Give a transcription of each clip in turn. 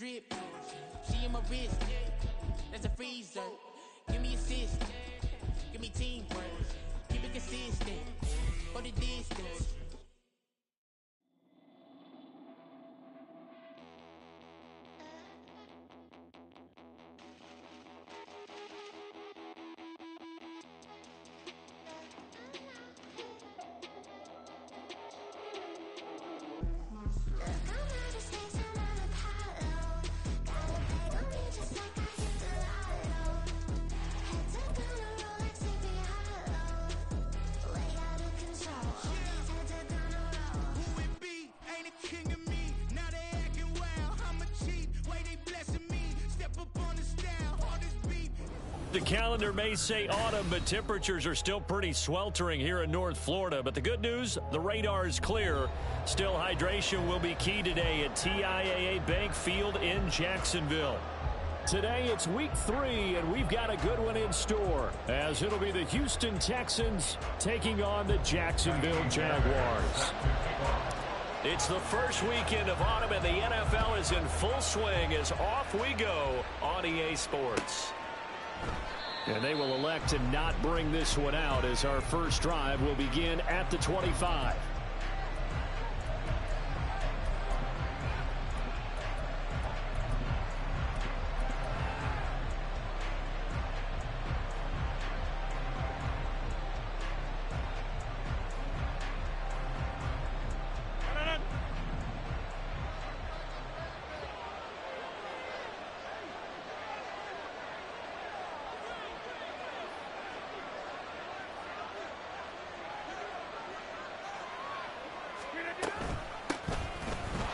drip. She in my wrist. That's a freezer. Give me assist. Give me teamwork. Keep it consistent. For the distance. The calendar may say autumn, but temperatures are still pretty sweltering here in North Florida. But the good news, the radar is clear. Still, hydration will be key today at TIAA Bank Field in Jacksonville. Today, it's week 3, and we've got a good one in store, as it'll be the Houston Texans taking on the Jacksonville Jaguars. It's the first weekend of autumn, and the NFL is in full swing as off we go on EA Sports. And they will elect to not bring this one out as our first drive will begin at the 25.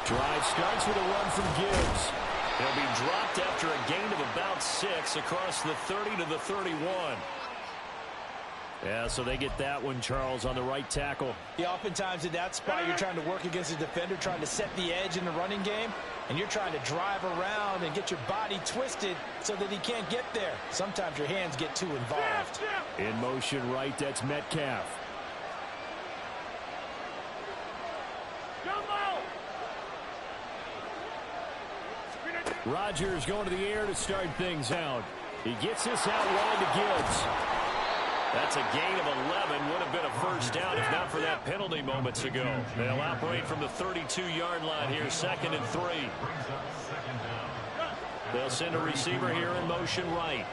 Drive starts with a run from Gibbs. He'll be dropped after a gain of about 6 across the 30 to the 31. Yeah, so they get that one, Charles, on the right tackle. Yeah, oftentimes in that spot, you're trying to work against a defender, trying to set the edge in the running game, and you're trying to drive around and get your body twisted so that he can't get there. Sometimes your hands get too involved. In motion right, that's Metcalf. Rodgers going to the air to start things out. He gets this out wide to Gibbs. That's a gain of 11. Would have been a first down if not for that penalty moments ago. They'll operate from the 32-yard line here, 2nd and 3. They'll send a receiver here in motion right.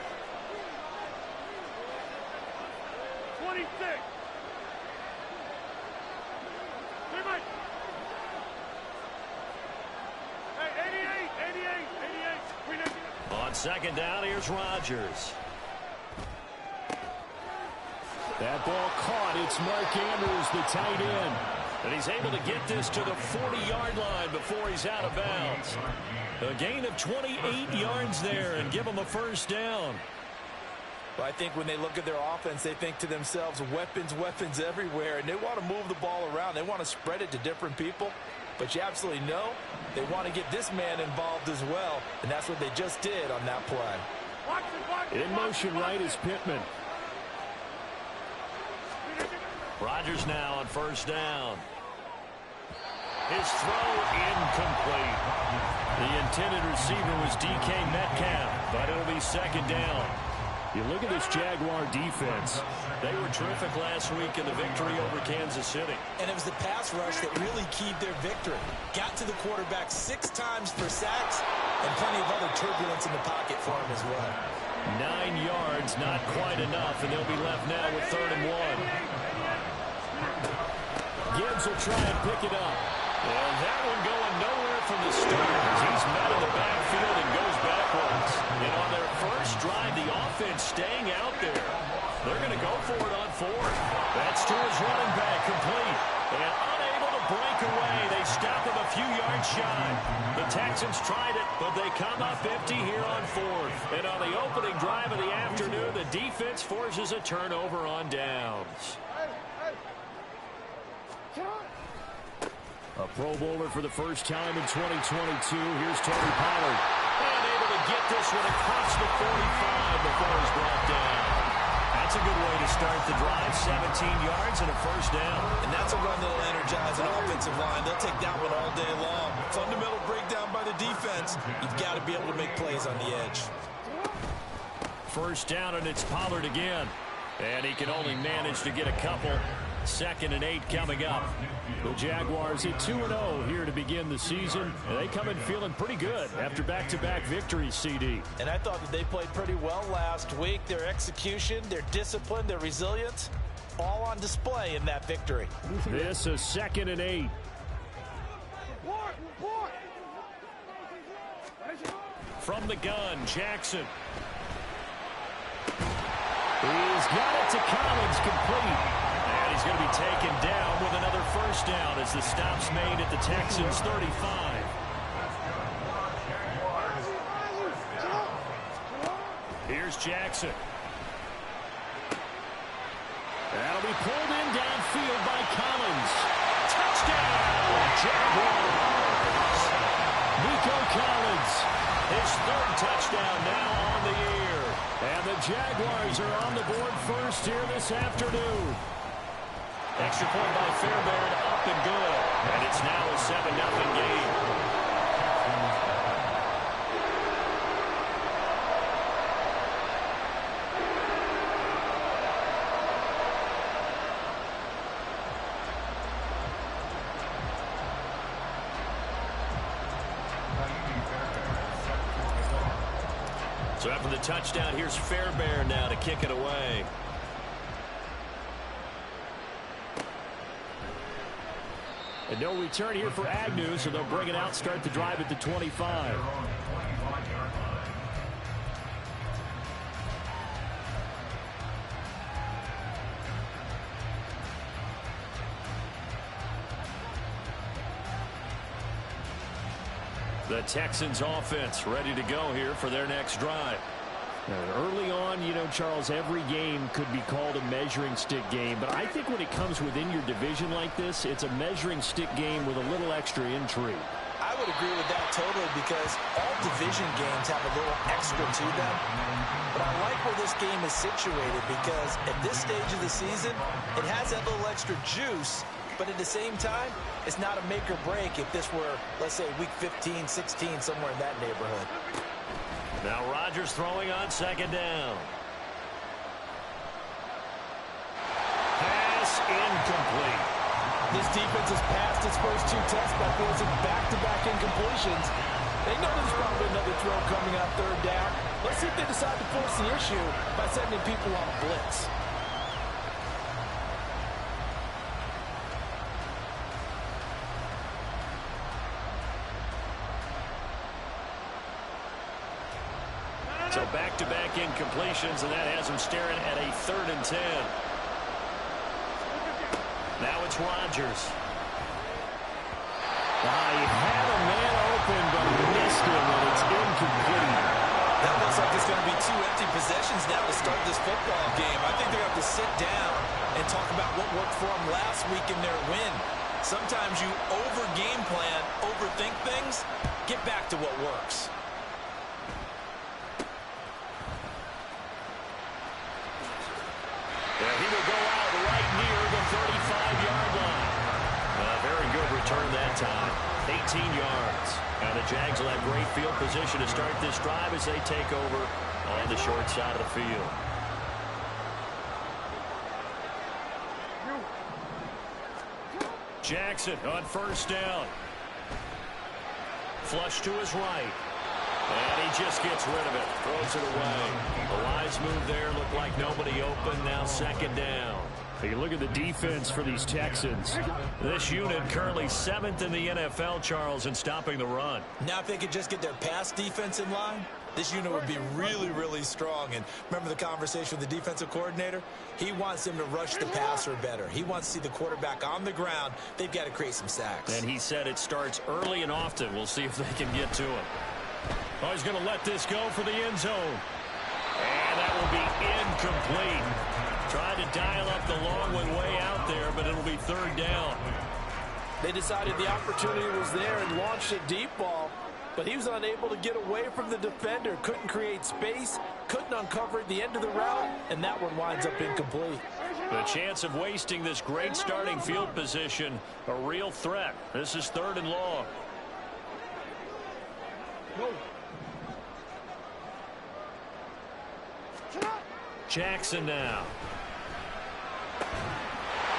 26. On 2nd down, here's Rodgers. That ball caught. It's Mark Andrews, the tight end. And he's able to get this to the 40-yard line before he's out of bounds. A gain of 28 yards there and give him a first down. Well, I think when they look at their offense, they think to themselves, weapons, weapons everywhere, and they want to move the ball around. They want to spread it to different people. But you absolutely know they want to get this man involved as well, and that's what they just did on that play. In motion right is Pittman. Rodgers now on first down. His throw incomplete. The intended receiver was DK Metcalf, but it'll be 2nd down. You look at this Jaguar defense. They were terrific last week in the victory over Kansas City. And it was the pass rush that really keyed their victory. Got to the quarterback 6 times for sacks and plenty of other turbulence in the pocket for him as well. 9 yards, not quite enough, and they'll be left now with 3rd and 1. Gibbs will try and pick it up. And that one going nowhere from the start as he's met in the backfield and goes backwards. And on their first drive, the offense staying out there. They're going to go for it on 4th. That's to his running back, complete. And unable to break away. They stop him a few yards shy. The Texans tried it, but they come up empty here on 4th. And on the opening drive of the afternoon, the defense forces a turnover on downs. A Pro Bowler for the first time in 2022. Here's Tony Pollard. And able to get this one across the 45 before he's brought down. And That's a good way to start the drive. 17 yards and a first down. And that's a run that'll energize an offensive line. They'll take that one all day long. Fundamental breakdown by the defense. You've got to be able to make plays on the edge. First down, and it's Pollard again. And he can only manage to get a couple. 2nd and 8 coming up. The Jaguars at 2-0 here to begin the season. And they come in feeling pretty good after back-to-back victories, CD. And I thought that they played pretty well last week. Their execution, their discipline, their resilience, all on display in that victory. This is 2nd and 8. From the gun, Jackson. He's got it to Collins, complete. And he's going to be taken down with another first down as the stop's made at the Texans' 35. Here's Jackson. That'll be pulled in downfield by Collins. Touchdown, Jaguars! Nico Collins, his 3rd touchdown now on the year. And the Jaguars are on the board first here this afternoon. Extra point by Fairbairn, up and good. And it's now a 7-0 game. So after the touchdown, here's Fairbairn now to kick it away. And no return here for Agnew, so they'll bring it out, start the drive at the 25. The Texans offense ready to go here for their next drive. Early on, you know, Charles, every game could be called a measuring stick game. But I think when it comes within your division like this, it's a measuring stick game with a little extra intrigue. I would agree with that totally because all division games have a little extra to them. But I like where this game is situated because at this stage of the season, it has that little extra juice. But at the same time, it's not a make or break if this were, let's say, week 15, 16, somewhere in that neighborhood. Now Rodgers throwing on 2nd down. Pass incomplete. This defense has passed its first 2 tests by forcing back-to-back incompletions. They know there's probably another throw coming on 3rd down. Let's see if they decide to force the issue by sending people on a blitz. So back-to-back incompletions, and that has him staring at a 3rd and 10. Now it's Rodgers. He had a man open, but missed him, and it's incomplete. That looks like it's going to be 2 empty possessions now to start this football game. I think they're going to have to sit down and talk about what worked for them last week in their win. Sometimes you over-game plan, overthink things. Get back to what works. He will go out right near the 35-yard line. Very good return that time. 18 yards. Now the Jags will have great field position to start this drive as they take over on the short side of the field. Jackson on 1st down. Flush to his right. And he just gets rid of it. Throws it away. The wise move there. Looked like nobody open. Now 2nd down. You look at the defense for these Texans. This unit currently 7th in the NFL, Charles, in stopping the run. Now if they could just get their pass defense in line, this unit would be really, really strong. And remember the conversation with the defensive coordinator? He wants them to rush the passer better. He wants to see the quarterback on the ground. They've got to create some sacks. And he said it starts early and often. We'll see if they can get to him. Oh, he's going to let this go for the end zone. And that will be incomplete. Tried to dial up the long one way out there, but it'll be 3rd down. They decided the opportunity was there and launched a deep ball. but he was unable to get away from the defender. Couldn't create space, couldn't uncover at the end of the route, and that one winds up incomplete. The chance of wasting this great starting field position, a real threat. This is 3rd and long. Jackson now.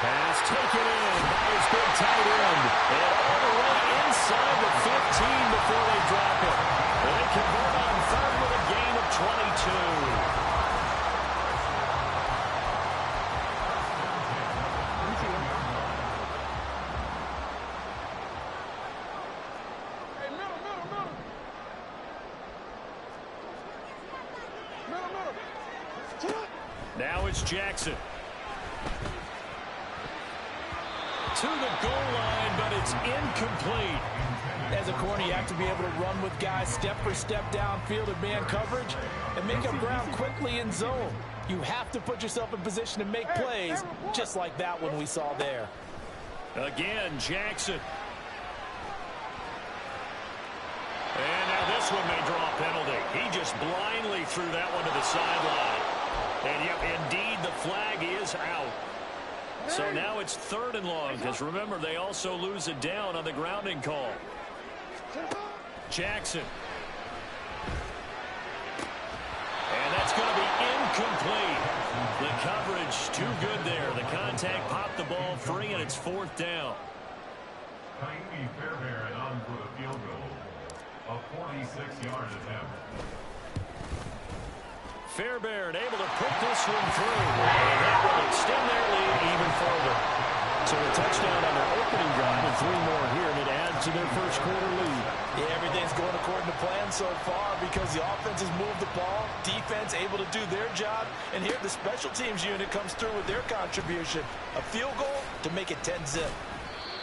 Pass taken in by his big tight end. And all the way inside the 15 before they drop it. They convert on 3rd with a gain of 22. Now it's Jackson. To the goal line, but it's incomplete. As a corner, you have to be able to run with guys step for step downfield in man coverage and make up ground quickly in zone. You have to put yourself in position to make plays, just like that one we saw there. Again, Jackson. And now this one may draw a penalty. He just blindly threw that one to the sideline. And yep, indeed, the flag is out. So now it's 3rd and long, because remember, they also lose a down on the grounding call. Jackson. And that's going to be incomplete. The coverage too good there. The contact popped the ball free, and it's 4th down. Ka'imi Fairbairn on for the field goal. A 46-yard attempt. Fairbairn able to put this one through. And that will extend their lead even further. So a touchdown on their opening drive and 3 more here, and it adds to their first quarter lead. Yeah, everything's going according to plan so far because the offense has moved the ball, defense able to do their job, and here the special teams unit comes through with their contribution. A field goal to make it 10-zip.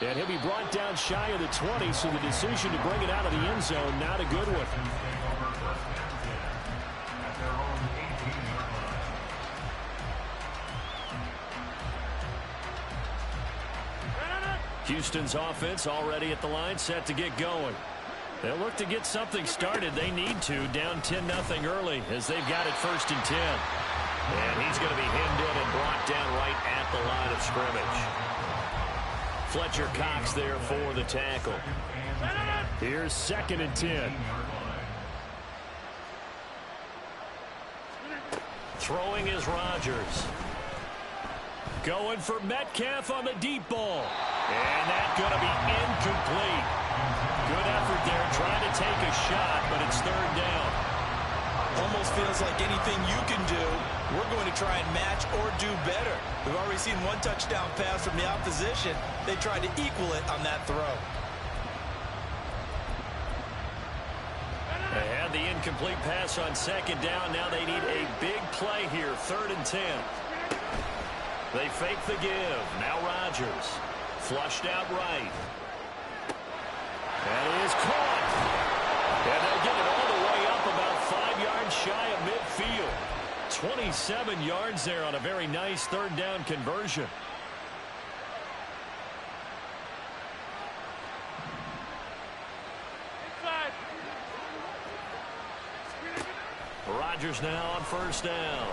And he'll be brought down shy of the 20, so the decision to bring it out of the end zone, not a good one. Houston's offense already at the line, set to get going. They'll look to get something started. They need to, down 10-0 early as they've got it 1st and 10. And he's going to be hemmed in and brought down right at the line of scrimmage. Fletcher Cox there for the tackle. Here's 2nd and 10. Throwing is Rodgers. Going for Metcalf on the deep ball. And that's going to be incomplete. Good effort there, trying to take a shot, but it's 3rd down. Almost feels like anything you can do, we're going to try and match or do better. We've already seen 1 touchdown pass from the opposition. They tried to equal it on that throw. They had the incomplete pass on 2nd down. Now they need a big play here, 3rd and 10. They fake the give. Now Rodgers. Flushed out right. That is caught. And they'll get it all the way up about 5 yards shy of midfield. 27 yards there on a very nice 3rd down conversion. Rodgers now on 1st down.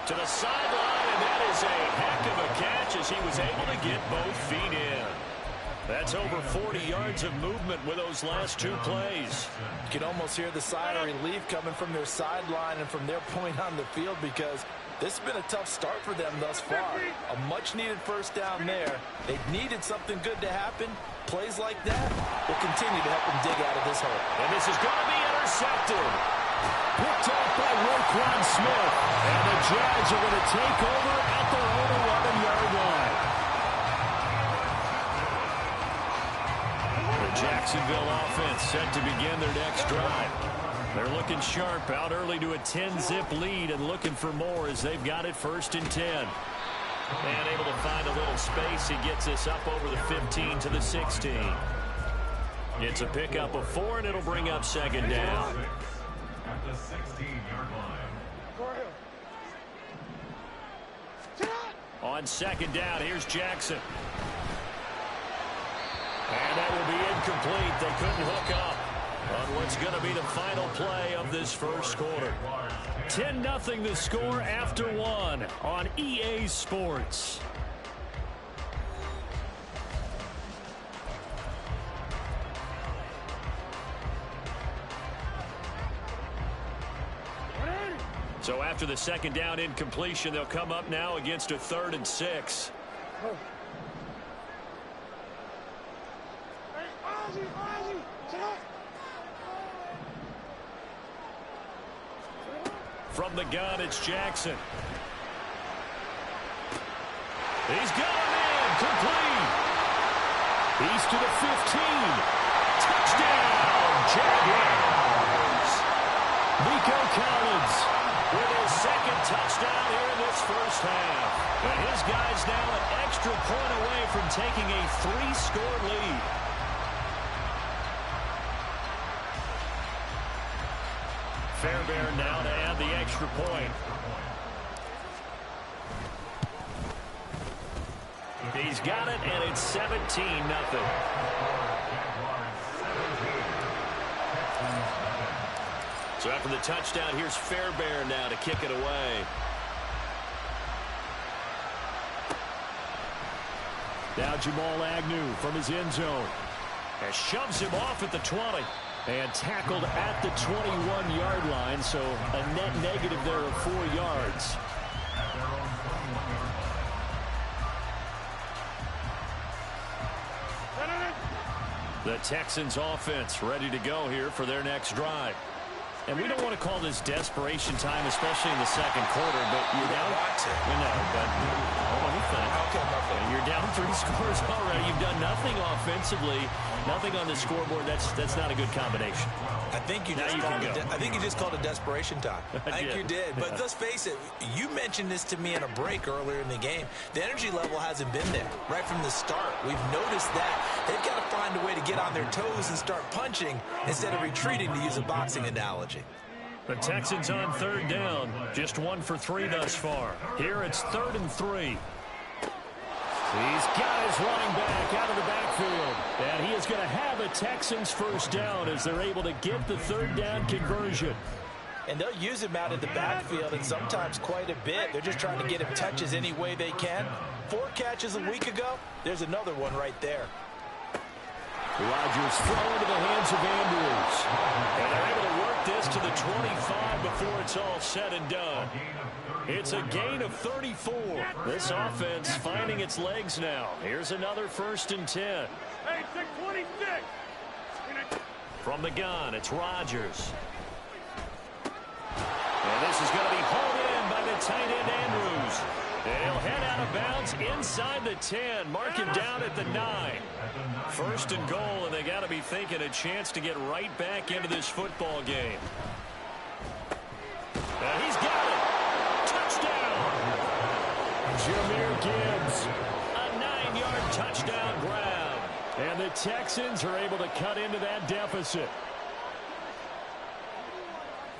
To the sideline, and that is a heck of a catch as he was able to get both feet in. That's over 40 yards of movement with those last 2 plays. You can almost hear the sigh of relief coming from their sideline and from their point on the field because this has been a tough start for them thus far. A much-needed 1st down there. They needed something good to happen. Plays like that will continue to help them dig out of this hole. And this is going to be intercepted. Picked off by Roquan Smith. And the Jags are going to take over at their own 11-yard line. The Jacksonville offense set to begin their next drive. They're looking sharp, out early to a 10-zip lead and looking for more as they've got it 1st and 10. And able to find a little space. He gets us up over the 15 to the 16. It's a pickup of 4, and it'll bring up 2nd down. At the 16-yard line. On 2nd down, here's Jackson. And that will be incomplete. They couldn't hook up on what's going to be the final play of this first quarter. 10-0 the score after one on EA Sports. So after the second down incompletion, they'll come up now against a 3rd and 6. From the gun, it's Jackson. He's got him in. Complete. He's to the 15. Touchdown, Jaguars. Nico Collins with his second touchdown here in this first half. And his guy's now an extra point away from taking a 3-score lead. Fairbairn now to add the extra point. He's got it, and it's 17-0. So after the touchdown, here's Fairbairn now to kick it away. Now Jamal Agnew from his end zone. And shoves him off at the 20. And tackled at the 21-yard line, so a net negative there of 4 yards. The Texans offense ready to go here for their next drive. And we don't want to call this desperation time, especially in the second quarter, but you're down. You're down 3 scores already. You've done nothing offensively, nothing on the scoreboard. That's not a good combination. I think you just called it desperation time. I think you did. But let's face it, you mentioned this to me in a break earlier in the game. The energy level hasn't been there right from the start. We've noticed that. They've got to find a way to get on their toes and start punching instead of retreating, to use a boxing analogy. The Texans on 3rd down. Just 1 for 3 thus far. Here it's 3rd and 3. He's got his running back out of the backfield. And he is going to have a Texans first down as they're able to get the 3rd down conversion. And they'll use him out in the backfield, and sometimes quite a bit. They're just trying to get him touches any way they can. 4 catches a week ago. There's another one right there. Rodgers throw into the hands of Andrews. And they're able to work this to the 25 before it's all said and done. It's a gain of 34. This offense finding its legs now. Here's another 1st and 10. Hey, 626. From the gun, it's Rodgers. And this is going to be hauled in by the tight end Andrews. And he'll head out of bounds inside the 10. Mark him down at the 9. 1st and goal, and they got to be thinking a chance to get right back into this football game. And he's got it. Touchdown. Jahmyr Gibbs. A 9-yard touchdown grab. And the Texans are able to cut into that deficit.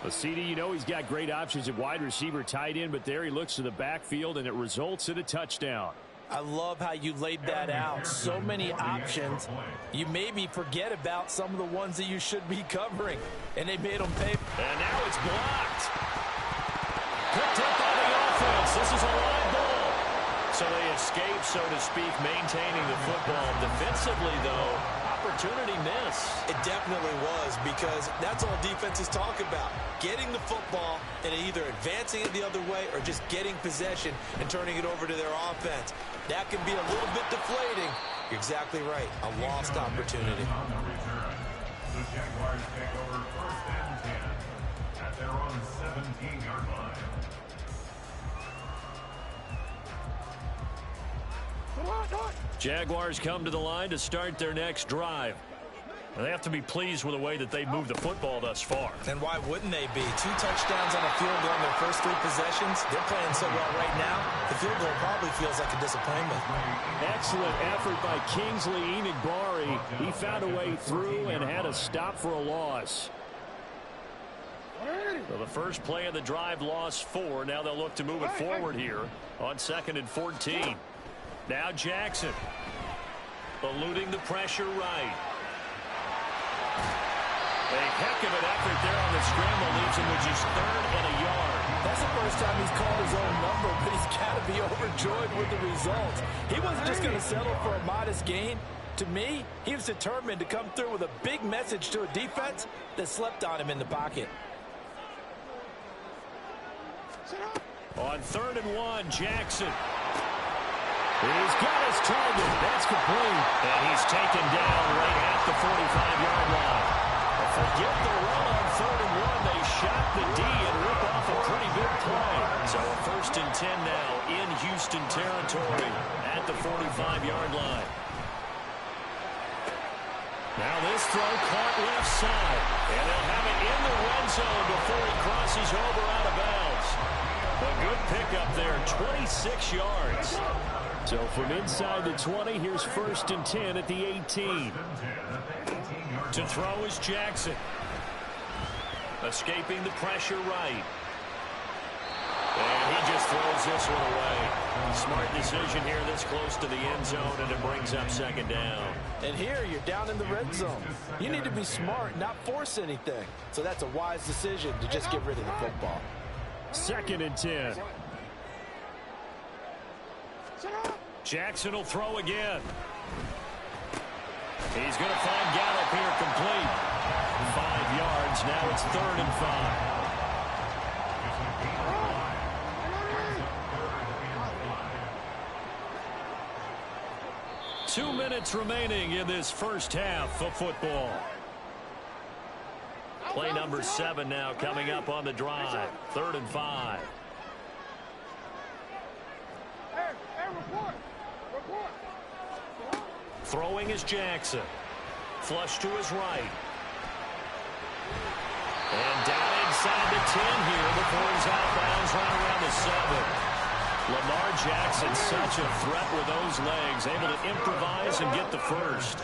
Well, CD, you know he's got great options at wide receiver, tight end, but there he looks to the backfield, and it results in a touchdown. I love how you laid that out. So many options. You maybe forget about some of the ones that you should be covering, and they made them pay. And now it's blocked. Picked up by the offense. This is a live ball. So they escape, so to speak, maintaining the football. Defensively, though, opportunity miss. It definitely was, because that's all defenses talk about. Getting the football and either advancing it the other way or just getting possession and turning it over to their offense. That can be a little bit deflating. You're exactly right. A lost opportunity. The Jaguars take over 1st and 10 at their own 17-yard line. Jaguars come to the line to start their next drive. And they have to be pleased with the way that they've moved the football thus far. And why wouldn't they be? 2 touchdowns on a field goal in their first 3 possessions. They're playing so well right now, the field goal probably feels like a disappointment. Excellent effort by Kingsley Enagbari. He found a way through and had a stop for a loss. So the first play of the drive lost 4. Now they'll look to move it forward here on 2nd and 14. Now Jackson eluding the pressure right. A heck of an effort there on the scramble leaves him with just 3rd and a yard. That's the first time he's called his own number, but he's got to be overjoyed with the results. He wasn't just going to settle for a modest gain. To me, he was determined to come through with a big message to a defense that slept on him in the pocket. On 3rd and 1, Jackson. He's got his target. That's complete. And he's taken down right at the 45-yard line. Forget the run on 3rd and 1. They shot the D and rip off a pretty big play. So a 1st and 10 now in Houston territory at the 45-yard line. Now this throw caught left side. And they'll have it in the red zone before he crosses over out of bounds. A good pickup there, 26 yards. So from inside the 20, here's 1st and 10 at the 18. To throw is Jackson. Escaping the pressure right. And he just throws this one away. Smart decision here this close to the end zone, and it brings up 2nd down. And here you're down in the red zone. You need to be smart, not force anything. So that's a wise decision to just get rid of the football. 2nd and 10. Jackson will throw again. He's going to find Gallup here complete. 5 yards. Now it's 3rd and 5. 2 minutes remaining in this first half of football. Play number 7 now coming up on the drive. 3rd and 5. Throwing is Jackson. Flush to his right. And down inside the 10 here before he's out of bounds right around the 7. Lamar Jackson, such a threat with those legs, able to improvise and get the first.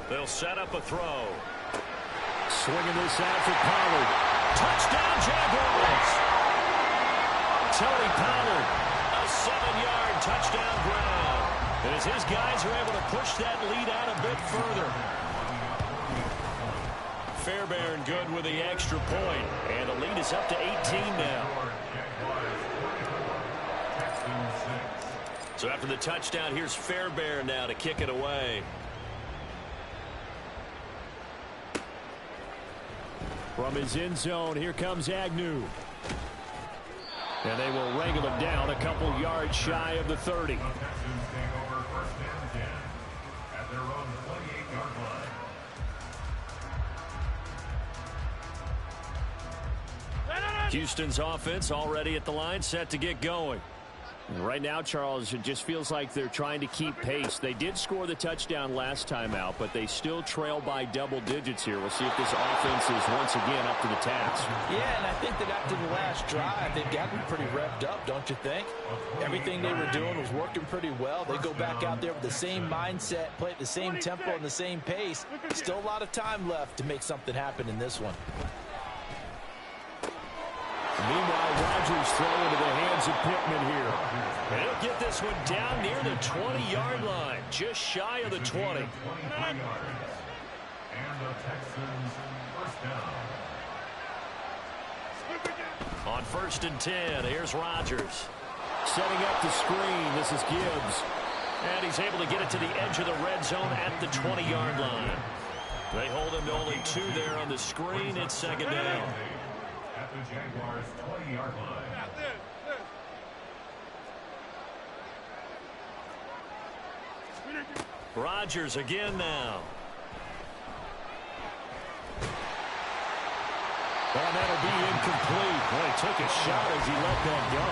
They'll set up a throw. Swinging this out for Pollard. Touchdown, Jaguars! Tony Pollard, a 7-yard touchdown ground. As his guys are able to push that lead out a bit further. Fairbairn good with the extra point. And the lead is up to 18 now. So after the touchdown, here's Fairbairn now to kick it away. From his end zone, here comes Agnew. And they will wrangle him down a couple yards shy of the 30. Houston's offense already at the line, set to get going. Right now, Charles, it just feels like they're trying to keep pace. They did score the touchdown last time out, but they still trail by double digits here. We'll see if this offense is once again up to the task. Yeah, and I think that after the last drive, they've gotten pretty revved up, don't you think? Everything they were doing was working pretty well. They go back out there with the same mindset, play at the same tempo and the same pace. Still a lot of time left to make something happen in this one. Meanwhile, Rodgers throw into the hands of Pittman here. And he'll get this one down near the 20-yard line, just shy of the 20. And the Texans first down. On 1st and 10, here's Rodgers. Setting up the screen, this is Gibbs. And he's able to get it to the edge of the red zone at the 20-yard line. They hold him to only 2 there on the screen. It's 2nd down. At the Jaguars' 20-yard line. Rodgers again now. And that'll be incomplete. Boy, he took a shot as he let that go.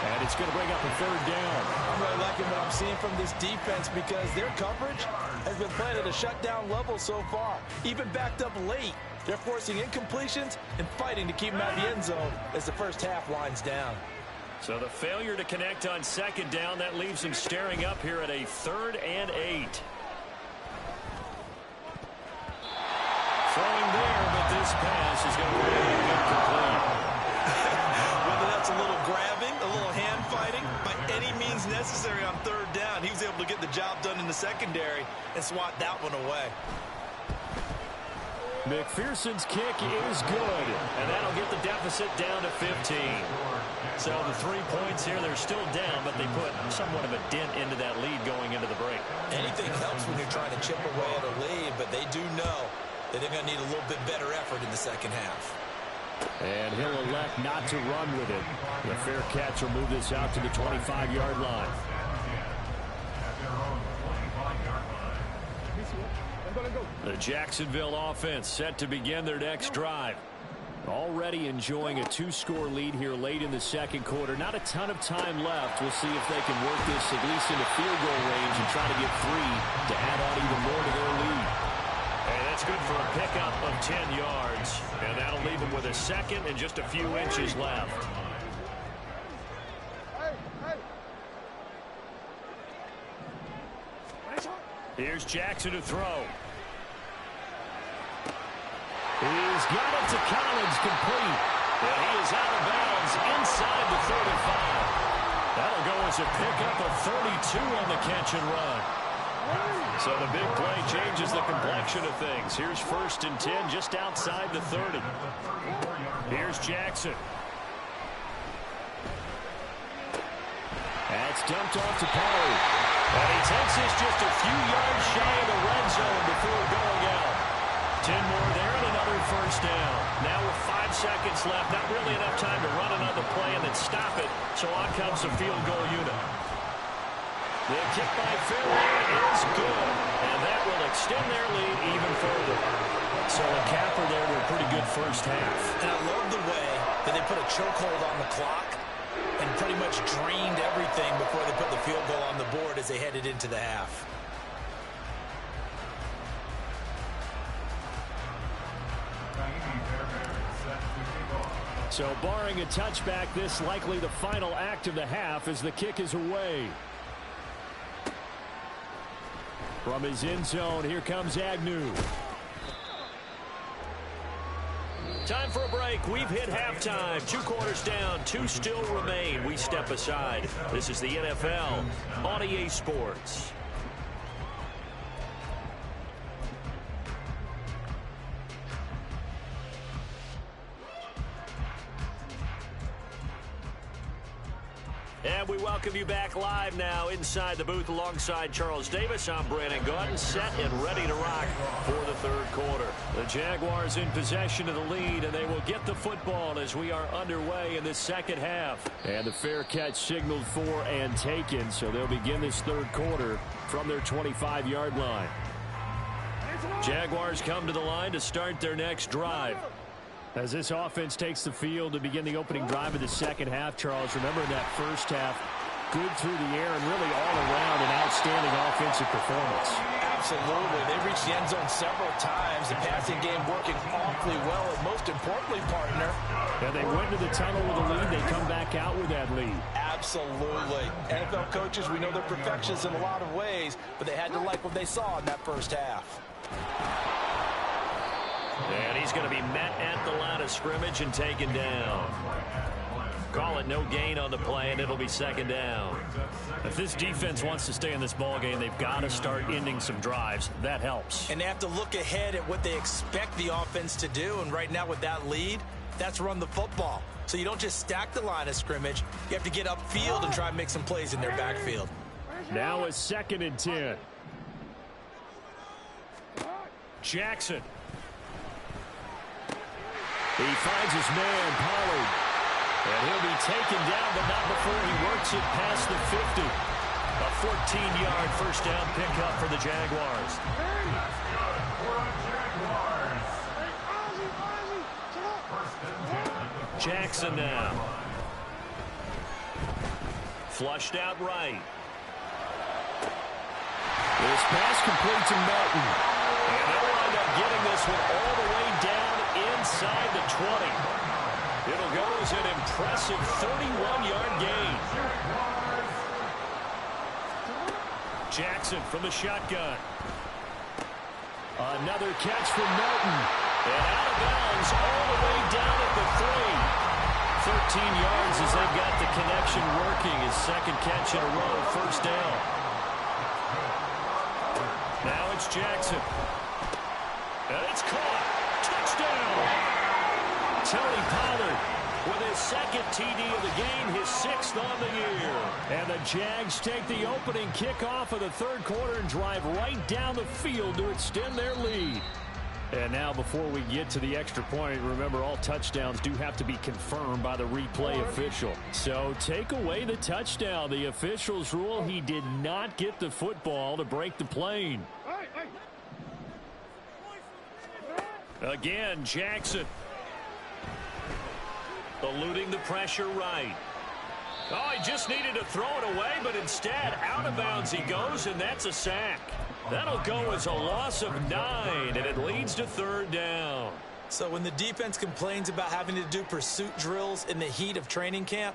And it's going to bring up a 3rd down. I'm really liking what I'm seeing from this defense because their coverage has been playing at a shutdown level so far. Even backed up late. They're forcing incompletions and fighting to keep them out of the end zone as the first half winds down. So the failure to connect on 2nd down, that leaves him staring up here at a 3rd and 8. Throwing there, but this pass is going to be incomplete. Whether that's a little grabbing, a little hand fighting, by any means was necessary on third down. He was able to get the job done in the secondary and swat that one away. McPherson's kick is good, and that'll get the deficit down to 15. So the 3 points here, they're still down, but they put somewhat of a dent into that lead going into the break. Anything helps when you're trying to chip away at a lead, but they do know that they're going to need a little bit better effort in the second half. And he'll elect not to run with it. The fair catch will move this out to the 25-yard line. The Jacksonville offense set to begin their next drive. Already enjoying a 2-score lead here late in the second quarter. Not a ton of time left. We'll see if they can work this at least into field goal range and try to get 3 to add on even more to their lead. And that's good for a pickup of 10 yards. And that'll leave them with a second and just a few inches left. Here's Jackson to throw. He's got it to Collins, complete. And he is out of bounds inside the 35. That'll go as a pickup of 32 on the catch and run. So the big play changes the complexion of things. Here's 1st and 10 just outside the 30. Here's Jackson. That's dumped off to Pollard. And he takes this just a few yards shy of the red zone before going out. 10 more there and another 1st down. Now with 5 seconds left, not really enough time to run another play and then stop it. So on comes the field goal unit. The kick by Fairweather is good, and that will extend their lead even further. So a capper there to a pretty good first half. And I love the way that they put a chokehold on the clock and pretty much drained everything before they put the field goal on the board as they headed into the half. So barring a touchback, this likely the final act of the half as the kick is away. From his end zone, here comes Agnew. Time for a break. We've hit halftime. 2 quarters down, 2 still remain. We step aside. This is the NFL on EA Sports. And we welcome you back live now inside the booth alongside Charles Davis. I'm Brandon Gaudin, set and ready to rock for the third quarter. The Jaguars in possession of the lead, and they will get the football as we are underway in this second half. And the fair catch signaled for and taken, so they'll begin this third quarter from their 25-yard line. Jaguars come to the line to start their next drive. As this offense takes the field to begin the opening drive of the second half, Charles, remember in that first half, good through the air and really all around an outstanding offensive performance. Absolutely. They reached the end zone several times. The passing game working awfully well, and most importantly, partner. And they went to the tunnel with a lead. They come back out with that lead. Absolutely. NFL coaches, we know they're perfectionists in a lot of ways, but they had to like what they saw in that first half. And he's going to be met at the line of scrimmage and taken down. Call it no gain on the play, and it'll be second down. If this defense wants to stay in this ballgame, they've got to start ending some drives. That helps. And they have to look ahead at what they expect the offense to do, and right now with that lead, that's run the football. So you don't just stack the line of scrimmage. You have to get upfield and try and make some plays in their backfield. Now a 2nd and 10. Jackson. He finds his man, Pollard. And he'll be taken down, but not before he works it past the 50. A 14-yard first down pickup for the Jaguars. Jackson now. Flushed out right. This pass complete to Melton. And they'll wind up getting this one all the way down inside the 20. It'll go as an impressive 31-yard gain. Jackson from the shotgun. Another catch from Melton. And out of bounds all the way down at the 3. yards as they've got the connection working. His second catch in a row, first down. Now it's Jackson. And it's caught. Touchdown. Tony Pollard with his second TD of the game, his 6th on the year. And the Jags take the opening kickoff of the third quarter and drive right down the field to extend their lead. And now before we get to the extra point, remember all touchdowns do have to be confirmed by the replay official. So take away the touchdown. The officials rule he did not get the football to break the plane. Again, Jackson. Eluding the pressure right. Oh, he just needed to throw it away, but instead out of bounds he goes, and that's a sack. That'll go as a loss of 9, and it leads to third down. So when the defense complains about having to do pursuit drills in the heat of training camp,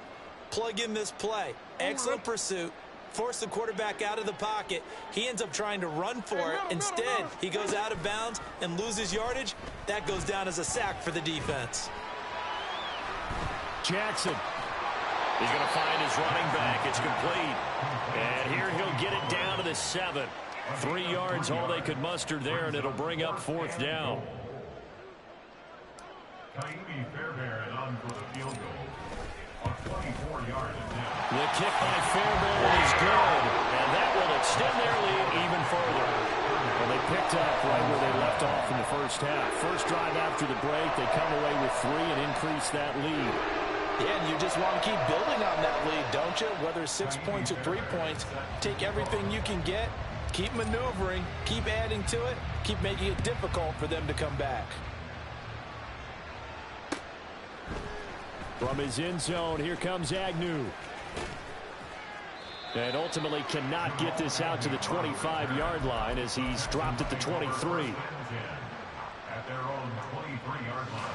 plug in this play. Excellent pursuit. Force the quarterback out of the pocket. He ends up trying to run for it. Instead, he goes out of bounds and loses yardage. That goes down as a sack for the defense. Jackson. He's going to find his running back. It's complete. And here he'll get it down to the 7. 3 yards, all they could muster there, and it'll bring up fourth down. Kaimi Fairbairn on for the field goal. A 24-yard attempt. The kick by Fairbairn is good, and that will extend their lead even further. Well, they picked up right where they left off in the first half. First drive after the break, they come away with 3 and increase that lead. Yeah, and you just want to keep building on that lead, don't you? Whether 6 points or 3 points, take everything you can get, keep maneuvering, keep adding to it, keep making it difficult for them to come back. From his end zone, here comes Agnew. And ultimately cannot get this out to the 25-yard line as he's dropped at the 23. At their own 23-yard line.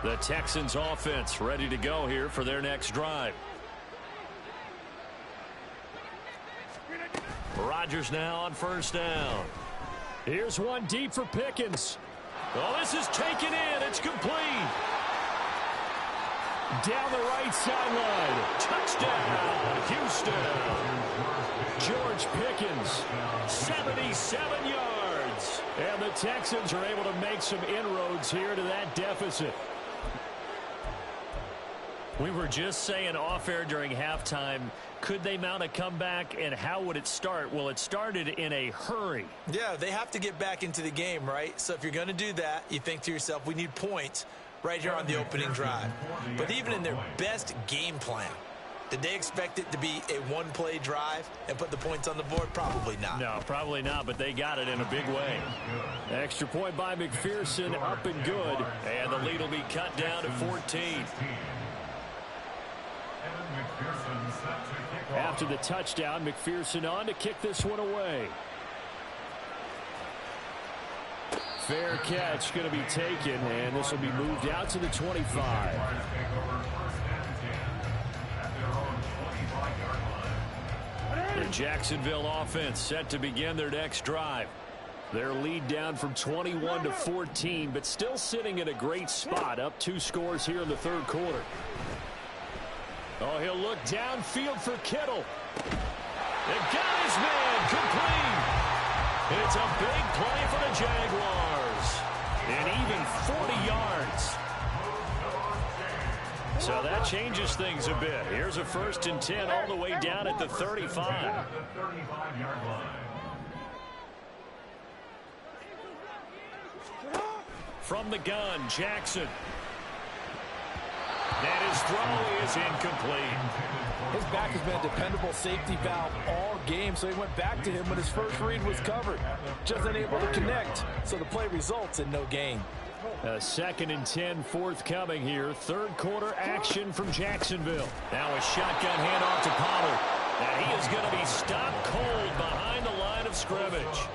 The Texans offense ready to go here for their next drive. Rodgers now on first down. Here's one deep for Pickens. Oh, this is taken in. It's complete. Down the right sideline. Touchdown, Houston. George Pickens, 77 yards. And the Texans are able to make some inroads here to that deficit. We were just saying off-air during halftime, could they mount a comeback, and how would it start? Well, it started in a hurry. Yeah, they have to get back into the game, right? So if you're going to do that, you think to yourself, we need points right here on the opening drive. But even in their best game plan, did they expect it to be a one-play drive and put the points on the board? Probably not. No, probably not, but they got it in a big way. Extra point by McPherson, up and good. And the lead will be cut down to 14. After the touchdown, McPherson on to kick this one away. Fair catch going to be taken, and this will be moved out to the 25. The Jacksonville offense set to begin their next drive. Their lead down from 21 to 14, but still sitting in a great spot, up 2 scores here in the third quarter. Oh, he'll look downfield for Kittle. They got his man complete. It's a big play for the Jaguars. And even 40 yards. So that changes things a bit. Here's a 1st and 10 all the way down at the 35. From the gun, Jackson. And his throw is incomplete. His back has been a dependable safety valve all game, so he went back to him when his first read was covered. Just unable to connect, so the play results in no gain. A 2nd and 10 forthcoming here. Third quarter action from Jacksonville. Now a shotgun handoff to Pollard. And he is going to be stopped cold behind the line of scrimmage.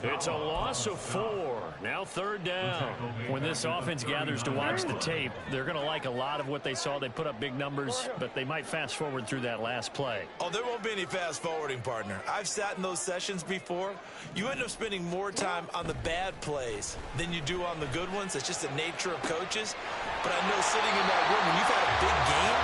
It's a loss of 4. Now third down. When this offense gathers to watch the tape, they're going to like a lot of what they saw. They put up big numbers, but they might fast forward through that last play. Oh, there won't be any fast forwarding, partner. I've sat in those sessions before. You end up spending more time on the bad plays than you do on the good ones. It's just the nature of coaches. But I know sitting in that room, when you've had a big game,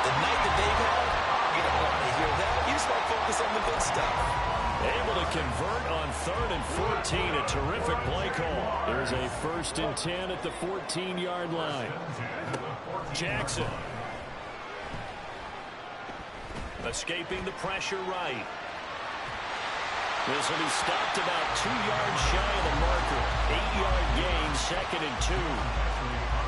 the night that they've had, you don't want to hear that. You just want to focus on the good stuff. Able to convert on 3rd and 14. A terrific play call. There's a 1st and 10 at the 14-yard line. Jackson. Escaping the pressure right. This will be stopped about 2 yards shy of the marker. 8-yard gain, 2nd and 2.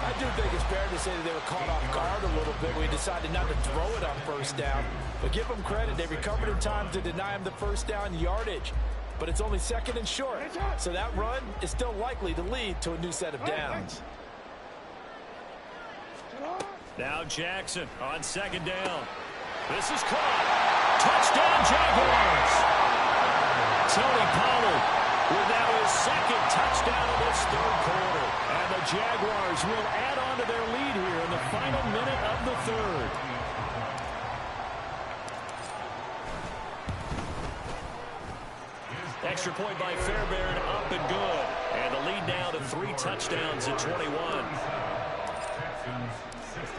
I do think it's fair to say that they were caught off guard a little bit. We decided not to throw it on 1st down. But give them credit. They recovered in time to deny him the 1st down yardage. But it's only 2nd and short. So that run is still likely to lead to a new set of downs. Now Jackson on 2nd down. This is caught. Touchdown Jaguars. Tony Pollard with now his 2nd touchdown of this 3rd quarter. And the Jaguars will add on to their lead here in the final minute of the 3rd. Extra point by Fairbairn, up and good. And the lead now to 3 touchdowns at 21.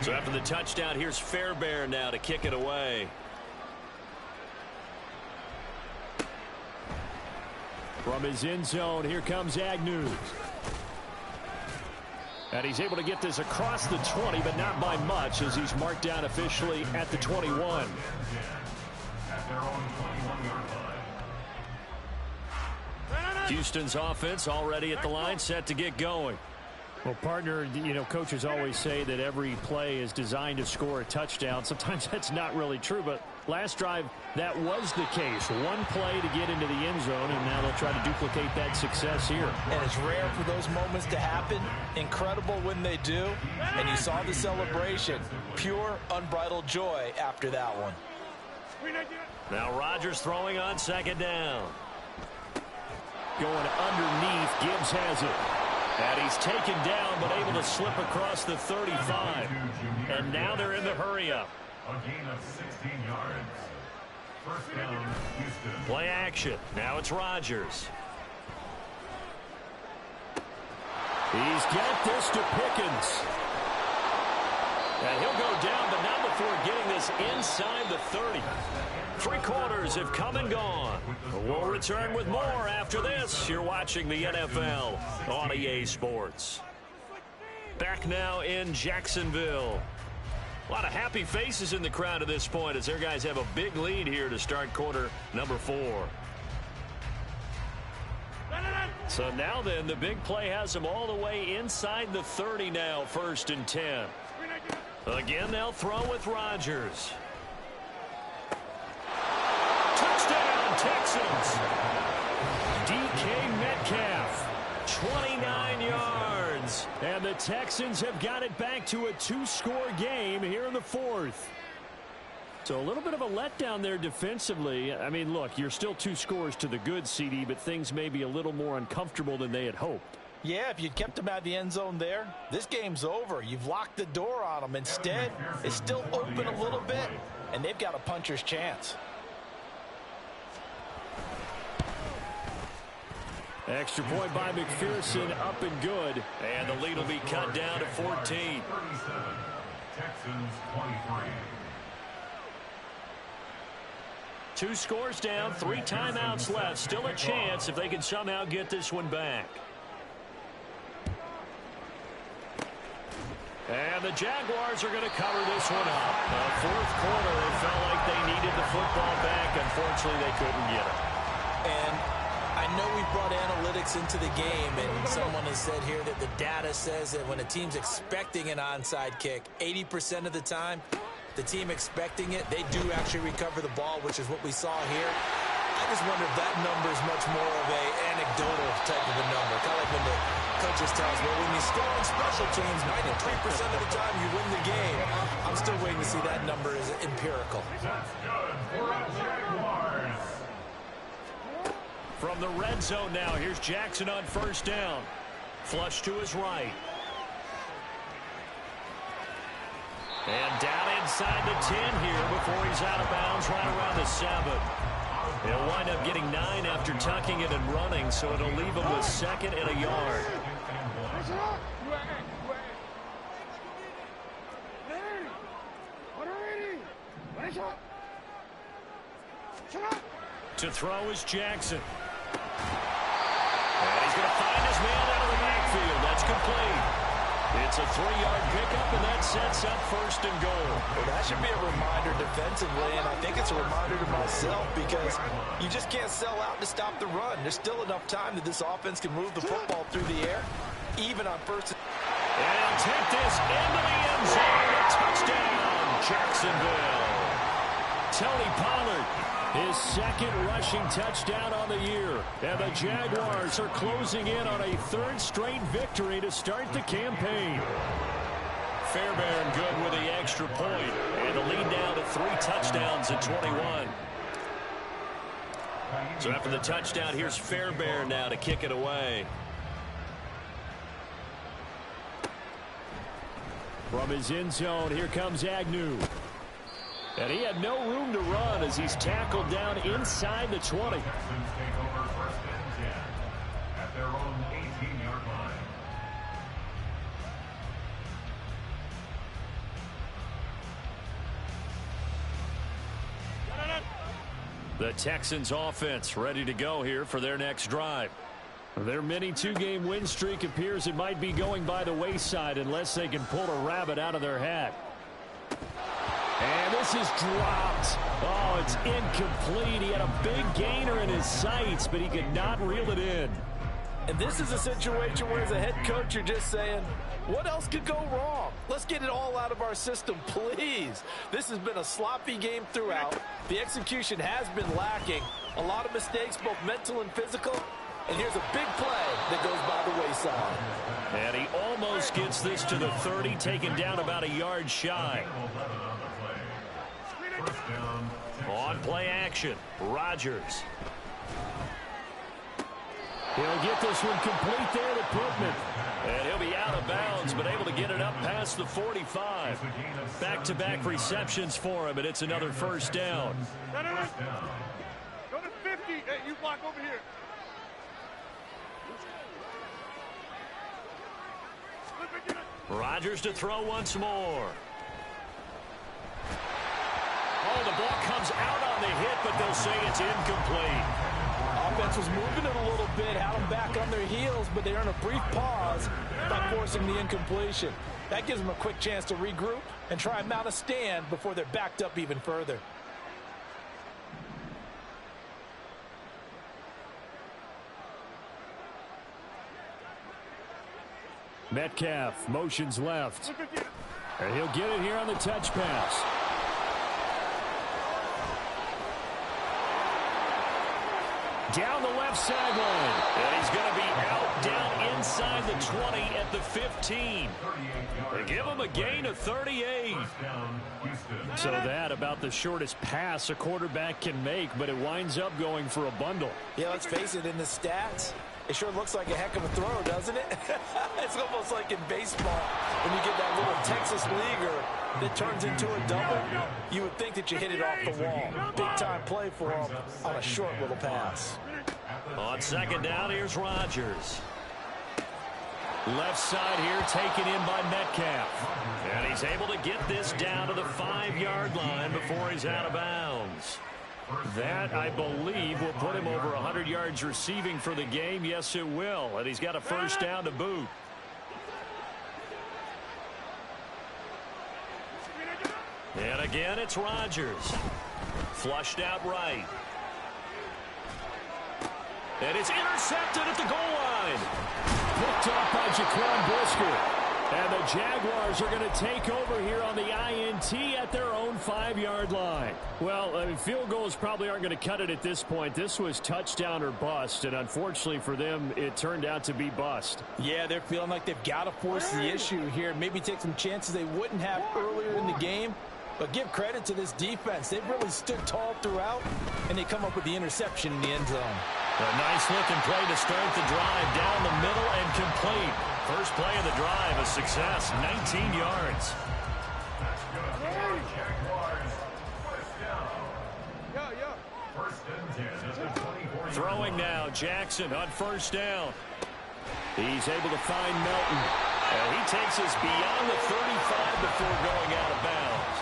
So after the touchdown, here's Fairbairn now to kick it away. From his end zone, here comes Agnew. And he's able to get this across the 20, but not by much, as he's marked down officially at the 21. Houston's offense already at the line, set to get going. Well, partner, you know, coaches always say that every play is designed to score a touchdown. Sometimes that's not really true, but last drive, that was the case. One play to get into the end zone, and now they'll try to duplicate that success here. And it's rare for those moments to happen. Incredible when they do. And you saw the celebration. Pure, unbridled joy after that one. Now Rodgers throwing on 2nd down. Going underneath, Gibbs has it. And he's taken down, but able to slip across the 35. And now they're in the hurry-up. A gain of 16 yards. 1st down, Houston. Play action. Now it's Rodgers. He's got this to Pickens. And he'll go down, but not before getting this inside the 30. 3 quarters have come and gone. We'll return with more after this. You're watching the NFL on EA Sports. Back now in Jacksonville. A lot of happy faces in the crowd at this point as their guys have a big lead here to start quarter number 4. So now then, the big play has them all the way inside the 30 now, 1st and 10. Again, they'll throw with Rodgers. Touchdown, Texans. DK Metcalf, 29 yards. And the Texans have got it back to a 2-score game here in the 4th. So a little bit of a letdown there defensively. I mean, look, you're still 2 scores to the good, CD, but things may be a little more uncomfortable than they had hoped. Yeah, if you'd kept them out of the end zone there, this game's over. You've locked the door on them. Instead, it's still open a little bit, and they've got a puncher's chance. Extra point by McPherson, up and good. And the lead will be cut down to 14. 37, Texans 23. 2 scores down, 3 timeouts left. Still a chance if they can somehow get this one back. And the Jaguars are going to cover this one up. 4th quarter, they felt like they needed the football back. Unfortunately, they couldn't get it. And I know we brought analytics into the game, and someone has said here that the data says that when a team's expecting an onside kick, 80% of the time, the team expecting it, they do actually recover the ball, which is what we saw here. I just wonder if that number is much more of a anecdotal type of a number. Kind of like when the coaches tell us, well, when you score on special teams, 93% of the time you win the game. I'm still waiting to see that number is empirical. That's good for the Jaguars. From the red zone now, here's Jackson on first down. Flush to his right. And down inside the 10 here before he's out of bounds right around the 7. He'll wind up getting 9 after tucking it and running, so it'll leave him with 2nd and a yard. To throw is Jackson. And he's going to find his man out of the backfield. That's complete. It's a 3-yard pickup, and that sets up 1st and goal. Well, that should be a reminder defensively, and I think it's a reminder to myself because you just can't sell out to stop the run. There's still enough time that this offense can move the football through the air, even on 1st. And he'll take this into the end zone. A touchdown, Jacksonville. Tony Pollard, his 2nd rushing touchdown on the year. And the Jaguars are closing in on a 3rd straight victory to start the campaign. Fairbairn good with the extra point. And the lead now to 3 touchdowns at 21. So after the touchdown, here's Fairbairn now to kick it away. From his end zone, here comes Agnew. And he had no room to run as he's tackled down inside the 20. Texans take over 1st and 10 at their own 18-yard line. The Texans offense ready to go here for their next drive. Their mini 2-game win streak appears it might be going by the wayside unless they can pull a rabbit out of their hat. And this is dropped. Oh, it's incomplete. He had a big gainer in his sights, but he could not reel it in. And this is a situation where as a head coach you're just saying, what else could go wrong? Let's get it all out of our system, please. This has been a sloppy game throughout. The execution has been lacking. A lot of mistakes, both mental and physical. And here's a big play that goes by the wayside. And he almost gets this to the 30, taken down about a yard shy. On play action, Rodgers. He'll get this one complete there to Pittman. And he'll be out of bounds, but able to get it up past the 45. Back-to-back receptions for him, and it's another 1st down. Go to 50. Hey, you block over here. Rodgers to throw once more. Oh, the ball comes out on the hit, but they'll say it's incomplete. Offense was moving it a little bit, had them back on their heels, but they earn a brief pause by forcing the incompletion. That gives them a quick chance to regroup and try and mount a stand before they're backed up even further. Metcalf motions left. And he'll get it here on the touch pass. Down the left sideline. And he's going to be out down inside the 20 at the 15. They give him a gain of 38. So that about the shortest pass a quarterback can make, but it winds up going for a bundle. Yeah, let's face it, in the stats, it sure looks like a heck of a throw, doesn't it? It's almost like in baseball when you get that little Texas leaguer that turns into a double. You would think that you hit it off the wall. Big-time play for him on a short little pass. On 2nd down, here's Rodgers. Left side here taken in by Metcalf. And he's able to get this down to the 5-yard line before he's out of bounds. That, I believe, will put him over 100 yards receiving for the game. Yes, it will. And he's got a 1st down to boot. And again, it's Rodgers. Flushed out right. And it's intercepted at the goal line. Picked off by Jaquan Brisker. And the Jaguars are going to take over here on the INT at their own 35-yard line. Well, I mean, field goals probably aren't going to cut it at this point. This was touchdown or bust, and unfortunately for them, it turned out to be bust. Yeah, they're feeling like they've got to force the issue here. Maybe take some chances they wouldn't have earlier in the game. But give credit to this defense. They've really stood tall throughout, and they come up with the interception in the end zone. A nice-looking play to start the drive down the middle and complete. First play of the drive, a success, 19 yards. Throwing now, Jackson on first down. He's able to find Melton. And he takes us beyond the 35 before going out of bounds.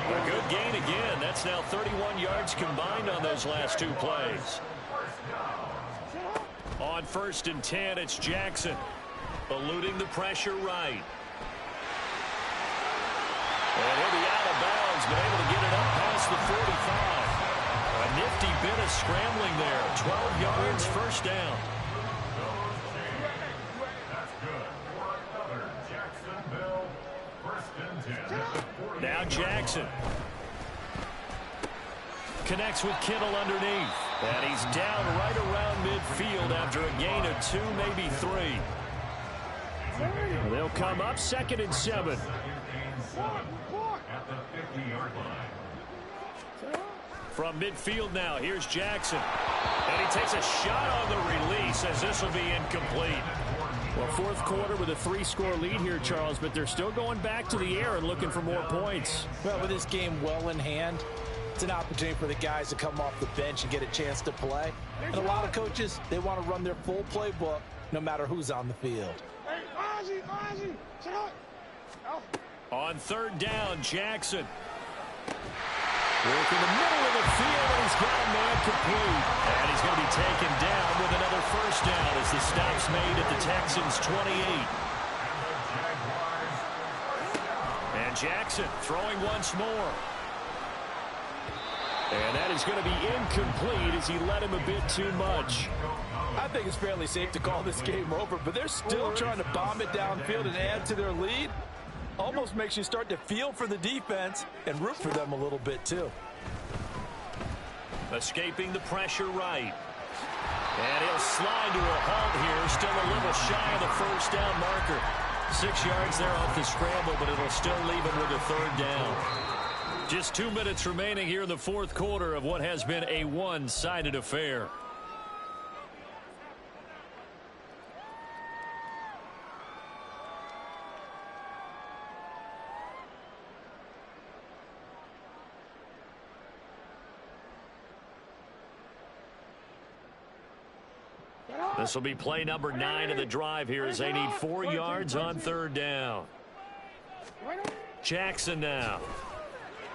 A good gain again. That's now 31 yards combined on those last two plays. On 1st and 10, it's Jackson. Eluding the pressure right. And he'll be out of bounds, but able to get it up past the 45. A nifty bit of scrambling there. 12 yards, first down. That's good. For another Jacksonville 1st and 10. Now Jackson. Connects with Kittle underneath. And he's down right around midfield after a gain of 2, maybe 3. They'll come up 2nd and 7. At the 50-yard line. From midfield now, here's Jackson. And he takes a shot on the release as this will be incomplete. Well, 4th quarter with a 3-score lead here, Charles, but they're still going back to the air and looking for more points. Well, with this game well in hand, it's an opportunity for the guys to come off the bench and get a chance to play. And a lot of coaches, they want to run their full playbook no matter who's on the field. On 3rd down, Jackson. Work in the middle of the field, and he's got a man complete. And he's going to be taken down with another first down as the stop's made at the Texans' 28. And Jackson throwing once more. And that is going to be incomplete as he led him a bit too much. I think it's fairly safe to call this game over, but they're still trying to bomb it downfield and add to their lead. Almost makes you start to feel for the defense and root for them a little bit, too. Escaping the pressure right. And he'll slide to a halt here. Still a little shy of the first down marker. 6 yards there off the scramble, but it'll still leave him with a 3rd down. Just 2 minutes remaining here in the 4th quarter of what has been a one-sided affair. This will be play number 9 of the drive here as they need 4 yards on 3rd down. Jackson now.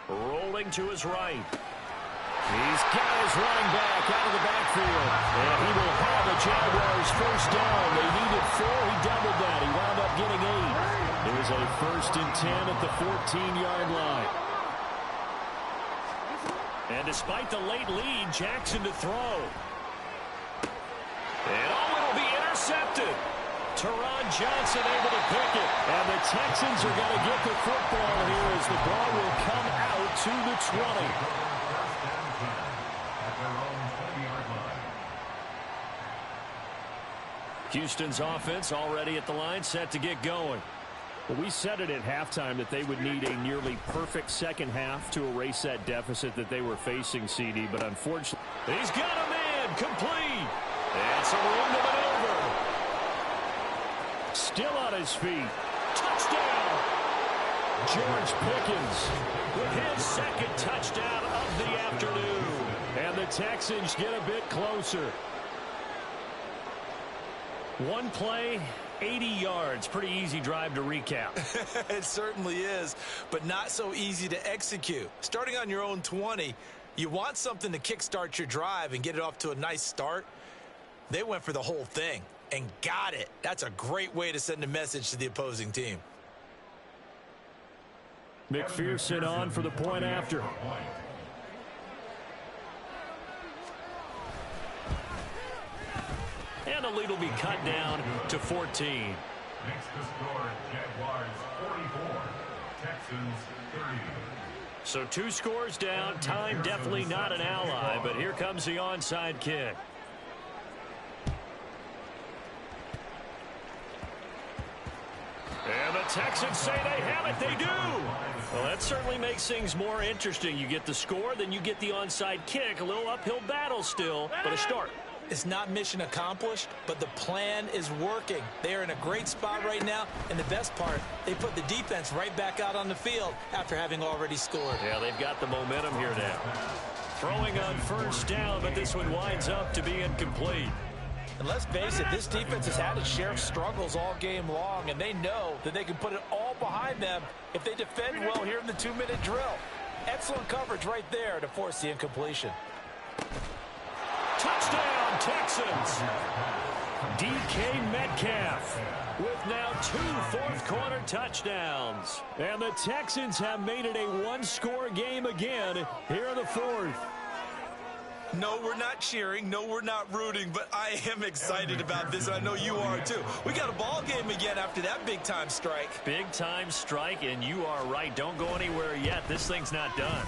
Rolling to his right. He's got his running back out of the backfield. And he will have the Jaguars first down. They needed 4. He doubled that. He wound up getting 8. It was a 1st and 10 at the 14-yard line. And despite the late lead, Jackson to throw. And it'll be intercepted. Teron Johnson able to pick it. And the Texans are going to get the football here as the ball will come out to the 20. Houston's offense already at the line, set to get going. Well, we said it at halftime that they would need a nearly perfect second half to erase that deficit that they were facing, CD, but unfortunately... He's got a man complete. And some room to maneuver. Still on his feet. Touchdown. George Pickens with his 2nd touchdown of the afternoon. And the Texans get a bit closer. One play, 80 yards. Pretty easy drive to recap. It certainly is, but not so easy to execute. Starting on your own 20, you want something to kickstart your drive and get it off to a nice start. They went for the whole thing and got it. That's a great way to send a message to the opposing team. McPherson on for the point after. And the lead will be cut down to 14. Next to score, Jaguars 44, Texans 30. So 2 scores down. Time definitely not an ally, but here comes the onside kick. And the Texans say they have it. They do. Well, that certainly makes things more interesting. You get the score, then you get the onside kick. A little uphill battle still, but a start. It's not mission accomplished, but the plan is working. They are in a great spot right now, and the best part, they put the defense right back out on the field after having already scored. Yeah, they've got the momentum here now. Throwing on first down, but this one winds up to be incomplete. And let's face it, this defense has had its share of struggles all game long, and they know that they can put it all behind them if they defend well here in the 2-minute drill. Excellent coverage right there to force the incompletion. Touchdown, Texans! DK Metcalf with now 2 fourth-quarter touchdowns. And the Texans have made it a 1-score game again here in the 4th. No, we're not cheering. No, we're not rooting, but I am excited about this, and I know you are too. We got a ball game again after that big-time strike. Big-time strike, and you are right. Don't go anywhere yet. This thing's not done.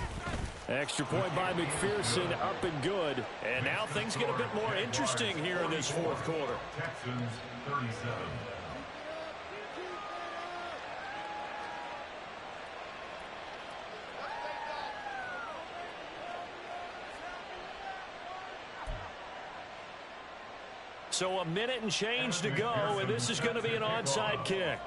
Extra point by McPherson, up and good. And now things get a bit more interesting here in this 4th quarter. Texans 37. So a minute and change to go, and this is going to be an onside kick.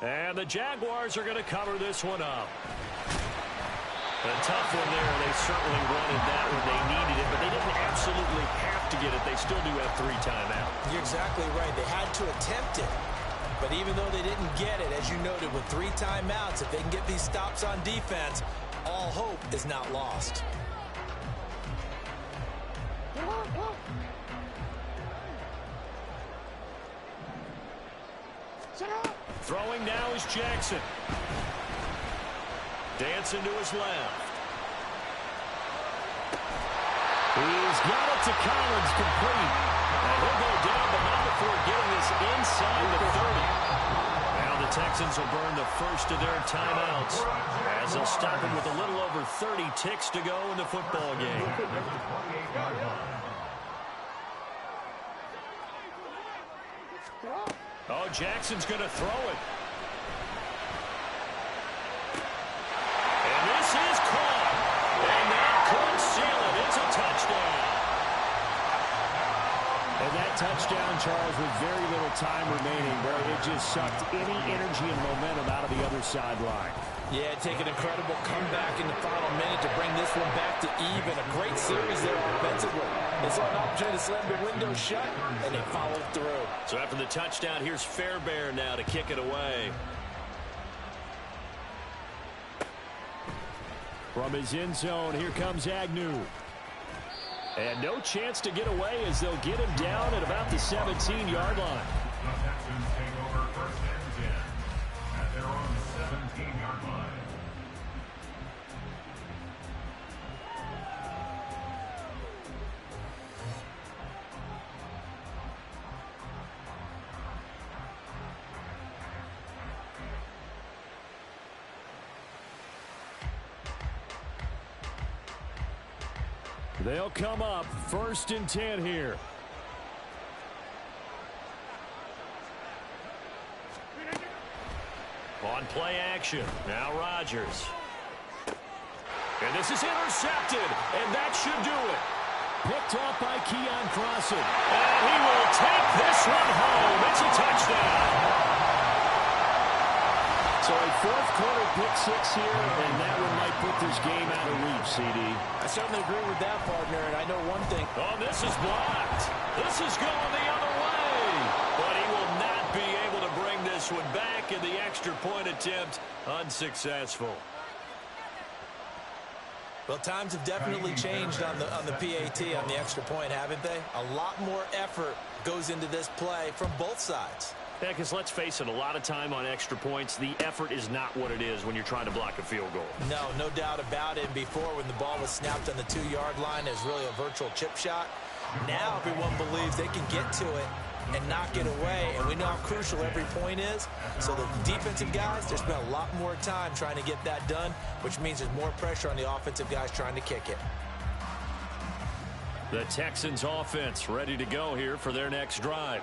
And the Jaguars are going to cover this one up. A tough one there. They certainly wanted that when they needed it, but they didn't absolutely have to get it. They still do have 3 timeouts. You're exactly right. They had to attempt it. But even though they didn't get it, as you noted, with 3 timeouts, if they can get these stops on defense, all hope is not lost. Throwing now is Jackson. Dancing to his left. He's got it to Collins, complete. And he'll go down, but not before getting this inside the 30. Now the Texans will burn the first of their timeouts as they'll stop him with a little over 30 ticks to go in the football game. Oh, Jackson's going to throw it. And this is caught. And that could seal it. It's a touchdown. And that touchdown, Charles, with very little time remaining, where it just sucked any energy and momentum out of the other sideline. Yeah, take an incredible comeback in the final minute to bring this one back to even. A great series there offensively. They saw an opportunity to slam the window shut, and they followed through. So after the touchdown, here's Fairbairn now to kick it away. From his end zone, here comes Agnew. And no chance to get away as they'll get him down at about the 17-yard line. The Texans take over first and 10 at their own 17-yard line. They'll come up first and 10 here. On play action, now Rodgers. And this is intercepted, and that should do it. Picked off by Keon Crossen. And he will take this one home. It's a touchdown. So a 4th quarter pick-6 here, and that one might put this game out of reach, CD. I certainly agree with that, partner, and I know one thing. Oh, this is blocked. This is going the other way. But he will not be able to bring this one back, and the extra point attempt unsuccessful. Well, times have definitely changed on the PAT, on the extra point, haven't they? A lot more effort goes into this play from both sides. Yeah, because let's face it, a lot of time on extra points, the effort is not what it is when you're trying to block a field goal. No doubt about it. Before, when the ball was snapped on the 2-yard line, it was really a virtual chip shot. Now everyone believes they can get to it and knock it away, and we know how crucial every point is. So the defensive guys, they spent a lot more time trying to get that done, which means there's more pressure on the offensive guys trying to kick it. The Texans offense ready to go here for their next drive.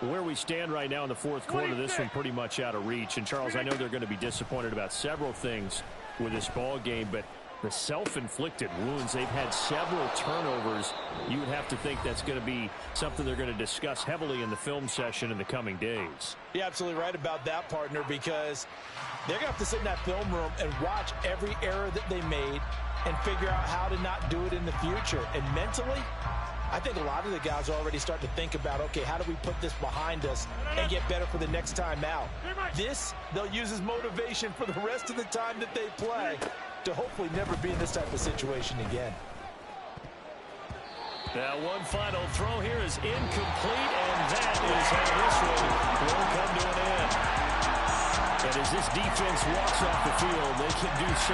Where we stand right now in the fourth quarter, this one pretty much out of reach. And, Charles, I know they're going to be disappointed about several things with this ball game, but the self-inflicted wounds, they've had several turnovers. You would have to think that's going to be something they're going to discuss heavily in the film session in the coming days. You're absolutely right about that, partner, because they're going to have to sit in that film room and watch every error that they made and figure out how to not do it in the future. And mentally, I think a lot of the guys are already starting to think about, okay, how do we put this behind us and get better for the next time out? This, they'll use as motivation for the rest of the time that they play to hopefully never be in this type of situation again. Now one final throw here is incomplete, and that is how this one will come to an end. And as this defense walks off the field, they can do so